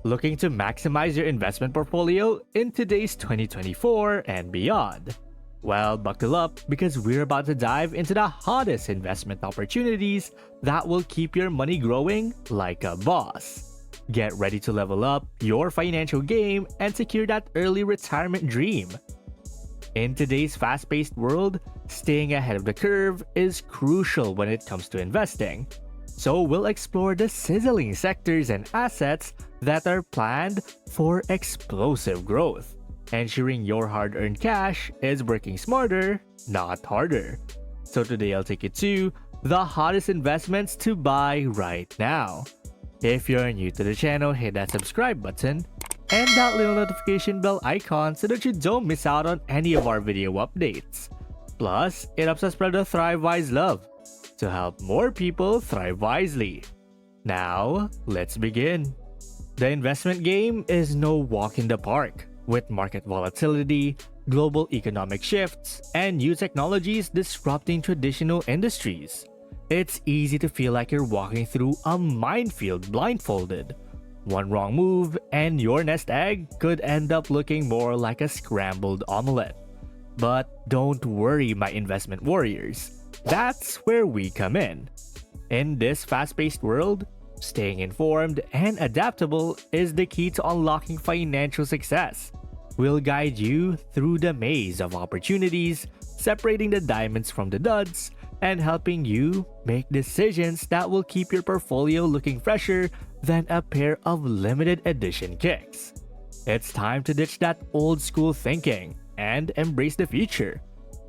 Looking to maximize your investment portfolio in today's 2024 and beyond? Well, buckle up because we're about to dive into the hottest investment opportunities that will keep your money growing like a boss. Get ready to level up your financial game and secure that early retirement dream. In today's fast-paced world, staying ahead of the curve is crucial when it comes to investing. So we'll explore the sizzling sectors and assets that are planned for explosive growth, ensuring your hard-earned cash is working smarter, not harder. So today I'll take you to the hottest investments to buy right now. If you're new to the channel, hit that subscribe button and that little notification bell icon so that you don't miss out on any of our video updates. Plus, it helps us spread the Thrive Wise love to help more people thrive wisely. Now, let's begin. The investment game is no walk in the park. With market volatility, global economic shifts, and new technologies disrupting traditional industries, it's easy to feel like you're walking through a minefield blindfolded. One wrong move, and your nest egg could end up looking more like a scrambled omelette. But don't worry, my investment warriors. That's where we come in. In this fast-paced world, staying informed and adaptable is the key to unlocking financial success. We'll guide you through the maze of opportunities, separating the diamonds from the duds, and helping you make decisions that will keep your portfolio looking fresher than a pair of limited edition kicks. It's time to ditch that old school thinking and embrace the future.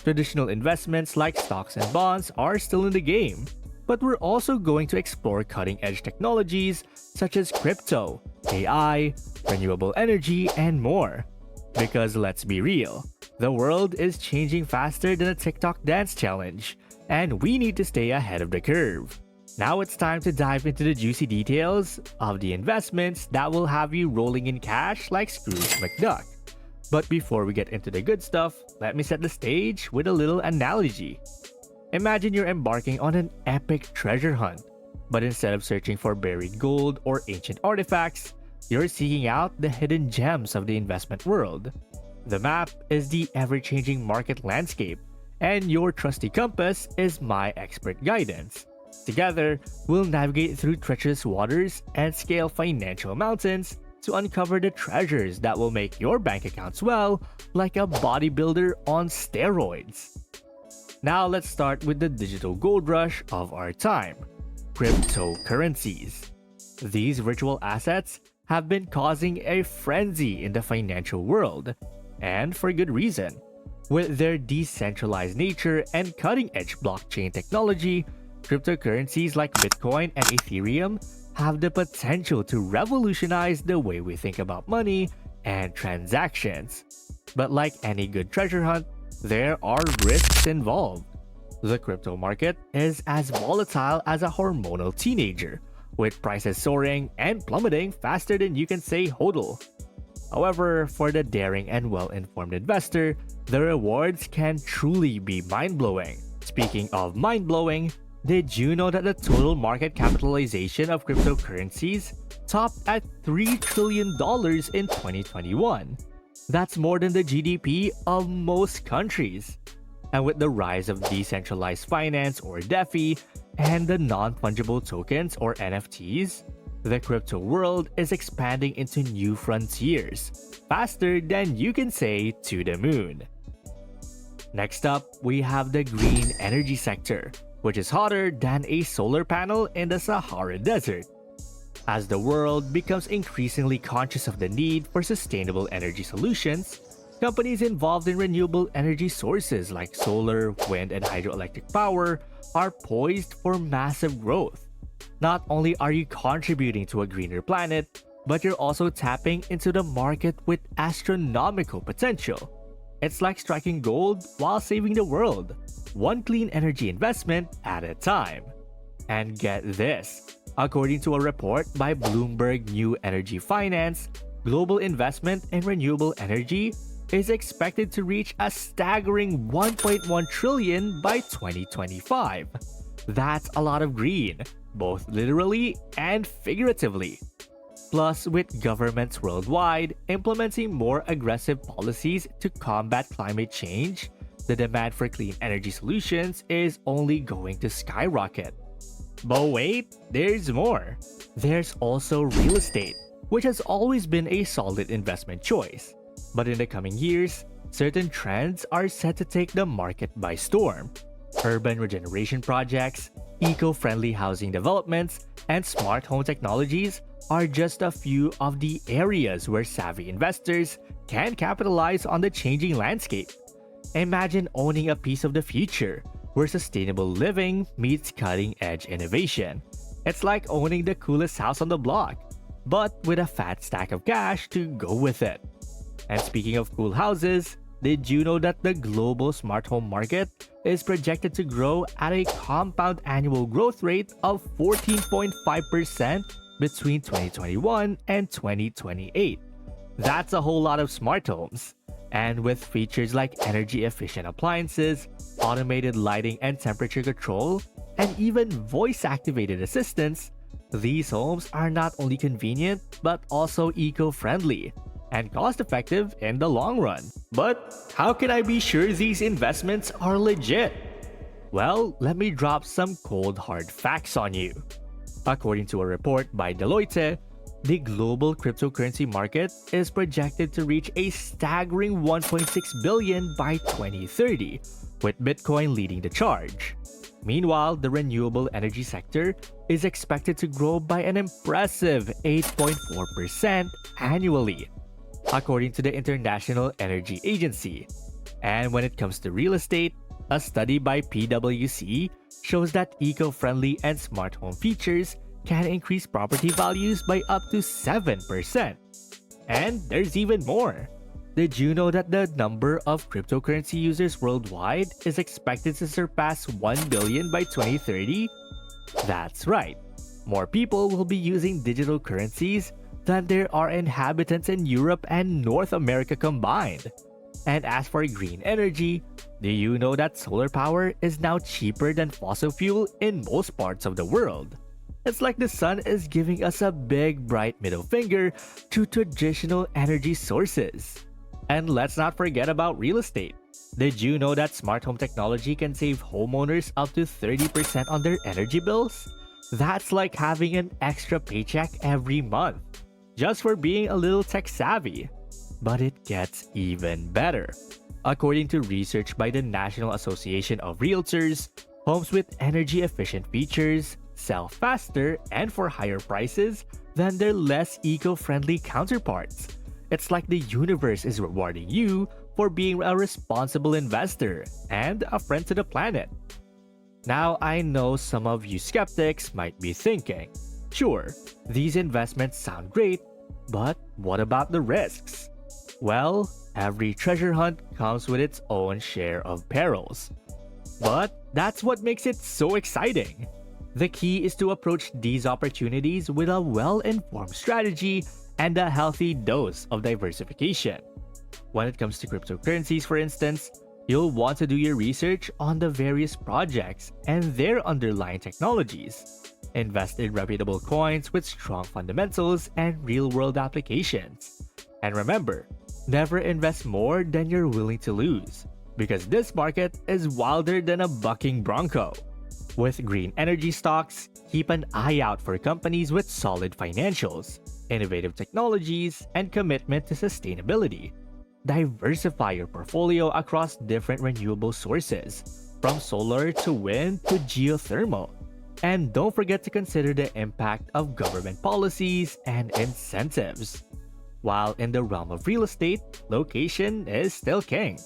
Traditional investments like stocks and bonds are still in the game, but we're also going to explore cutting-edge technologies such as crypto, AI, renewable energy, and more. Because let's be real, the world is changing faster than a TikTok dance challenge, and we need to stay ahead of the curve. Now it's time to dive into the juicy details of the investments that will have you rolling in cash like Scrooge McDuck. But before we get into the good stuff, let me set the stage with a little analogy. Imagine you're embarking on an epic treasure hunt, but instead of searching for buried gold or ancient artifacts, you're seeking out the hidden gems of the investment world. The map is the ever-changing market landscape, and your trusty compass is my expert guidance. Together, we'll navigate through treacherous waters and scale financial mountains to uncover the treasures that will make your bank account swell like a bodybuilder on steroids. Now let's start with the digital gold rush of our time, cryptocurrencies. These virtual assets have been causing a frenzy in the financial world, and for good reason. With their decentralized nature and cutting-edge blockchain technology, cryptocurrencies like Bitcoin and Ethereum have the potential to revolutionize the way we think about money and transactions. But like any good treasure hunt, there are risks involved. The crypto market is as volatile as a hormonal teenager, with prices soaring and plummeting faster than you can say hodl. However, for the daring and well-informed investor, the rewards can truly be mind-blowing. Speaking of mind-blowing, did you know that the total market capitalization of cryptocurrencies topped at $3 trillion in 2021? That's more than the GDP of most countries. And with the rise of decentralized finance or DeFi and the non-fungible tokens or NFTs, the crypto world is expanding into new frontiers, faster than you can say to the moon. Next up, we have the green energy sector, which is hotter than a solar panel in the Sahara Desert. As the world becomes increasingly conscious of the need for sustainable energy solutions, companies involved in renewable energy sources like solar, wind, and hydroelectric power are poised for massive growth. Not only are you contributing to a greener planet, but you're also tapping into the market with astronomical potential. It's like striking gold while saving the world, one clean energy investment at a time. And get this, according to a report by Bloomberg New Energy Finance, global investment in renewable energy is expected to reach a staggering $1.1 trillion by 2025. That's a lot of green, both literally and figuratively. Plus, with governments worldwide implementing more aggressive policies to combat climate change, the demand for clean energy solutions is only going to skyrocket. But wait, there's more. There's also real estate, which has always been a solid investment choice. But in the coming years, certain trends are set to take the market by storm. Urban regeneration projects, eco-friendly housing developments, and smart home technologies are just a few of the areas where savvy investors can capitalize on the changing landscape. Imagine owning a piece of the future where sustainable living meets cutting-edge innovation. It's like owning the coolest house on the block, but with a fat stack of cash to go with it. And speaking of cool houses, did you know that the global smart home market is projected to grow at a compound annual growth rate of 14.5% between 2021 and 2028? That's a whole lot of smart homes. And with features like energy-efficient appliances, automated lighting and temperature control, and even voice-activated assistants, these homes are not only convenient but also eco-friendly and cost-effective in the long run. But how can I be sure these investments are legit? Well, let me drop some cold hard facts on you. According to a report by Deloitte, the global cryptocurrency market is projected to reach a staggering 1.6 billion by 2030, with Bitcoin leading the charge. Meanwhile, the renewable energy sector is expected to grow by an impressive 8.4% annually, according to the International Energy Agency. And when it comes to real estate, a study by PwC shows that eco-friendly and smart home features can increase property values by up to 7%. And there's even more. Did you know that the number of cryptocurrency users worldwide is expected to surpass 1 billion by 2030? That's right. More people will be using digital currencies than there are inhabitants in Europe and North America combined. And as for green energy, do you know that solar power is now cheaper than fossil fuel in most parts of the world? It's like the sun is giving us a big bright middle finger to traditional energy sources. And let's not forget about real estate. Did you know that smart home technology can save homeowners up to 30% on their energy bills? That's like having an extra paycheck every month, just for being a little tech savvy. But it gets even better. According to research by the National Association of Realtors, homes with energy efficient features sell faster and for higher prices than their less eco-friendly counterparts. It's like the universe is rewarding you for being a responsible investor and a friend to the planet. Now, I know some of you skeptics might be thinking, sure, these investments sound great, but what about the risks? Well, every treasure hunt comes with its own share of perils. But that's what makes it so exciting. The key is to approach these opportunities with a well-informed strategy and a healthy dose of diversification. When it comes to cryptocurrencies, for instance, you'll want to do your research on the various projects and their underlying technologies. Invest in reputable coins with strong fundamentals and real-world applications. And remember, never invest more than you're willing to lose, because this market is wilder than a bucking bronco. With green energy stocks, keep an eye out for companies with solid financials, innovative technologies, and commitment to sustainability. Diversify your portfolio across different renewable sources, from solar to wind to geothermal. And don't forget to consider the impact of government policies and incentives. While in the realm of real estate, location is still king.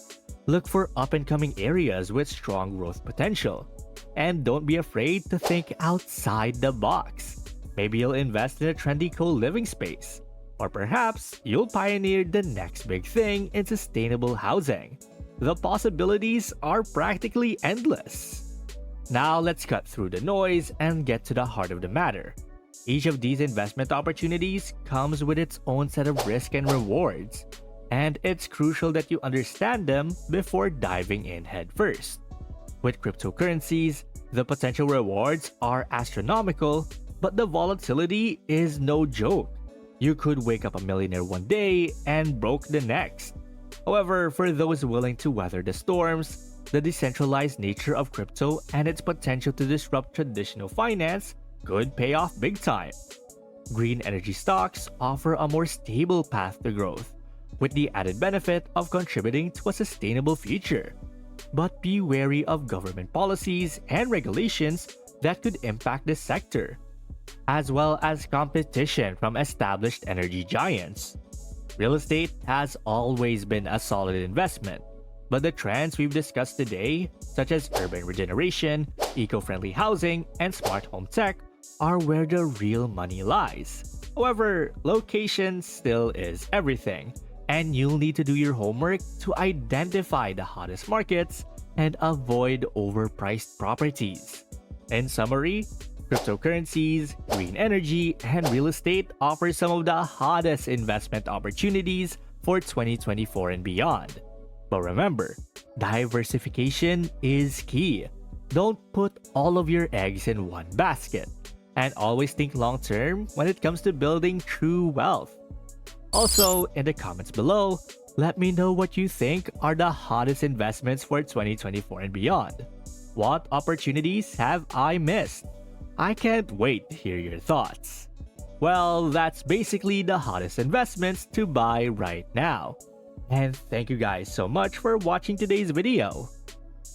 Look for up-and-coming areas with strong growth potential. And don't be afraid to think outside the box. Maybe you'll invest in a trendy co-living space. Or perhaps you'll pioneer the next big thing in sustainable housing. The possibilities are practically endless. Now let's cut through the noise and get to the heart of the matter. Each of these investment opportunities comes with its own set of risk and rewards, and it's crucial that you understand them before diving in headfirst. With cryptocurrencies, the potential rewards are astronomical, but the volatility is no joke. You could wake up a millionaire one day and broke the next. However, for those willing to weather the storms, the decentralized nature of crypto and its potential to disrupt traditional finance could pay off big time. Green energy stocks offer a more stable path to growth, with the added benefit of contributing to a sustainable future. But be wary of government policies and regulations that could impact this sector, as well as competition from established energy giants. Real estate has always been a solid investment, but the trends we've discussed today, such as urban regeneration, eco-friendly housing, and smart home tech, are where the real money lies. However, location still is everything, and you'll need to do your homework to identify the hottest markets and avoid overpriced properties. In summary, cryptocurrencies, green energy, and real estate offer some of the hottest investment opportunities for 2024 and beyond. But remember, diversification is key. Don't put all of your eggs in one basket. And always think long term when it comes to building true wealth. Also, in the comments below, let me know what you think are the hottest investments for 2024 and beyond. What opportunities have I missed? I can't wait to hear your thoughts. Well, that's basically the hottest investments to buy right now. And thank you guys so much for watching today's video.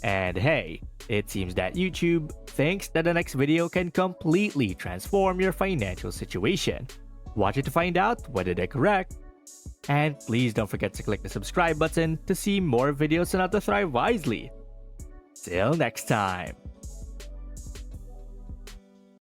And hey, it seems that YouTube thinks that the next video can completely transform your financial situation. Watch it to find out whether they're correct. And please don't forget to click the subscribe button to see more videos on how to thrive wisely. Till next time.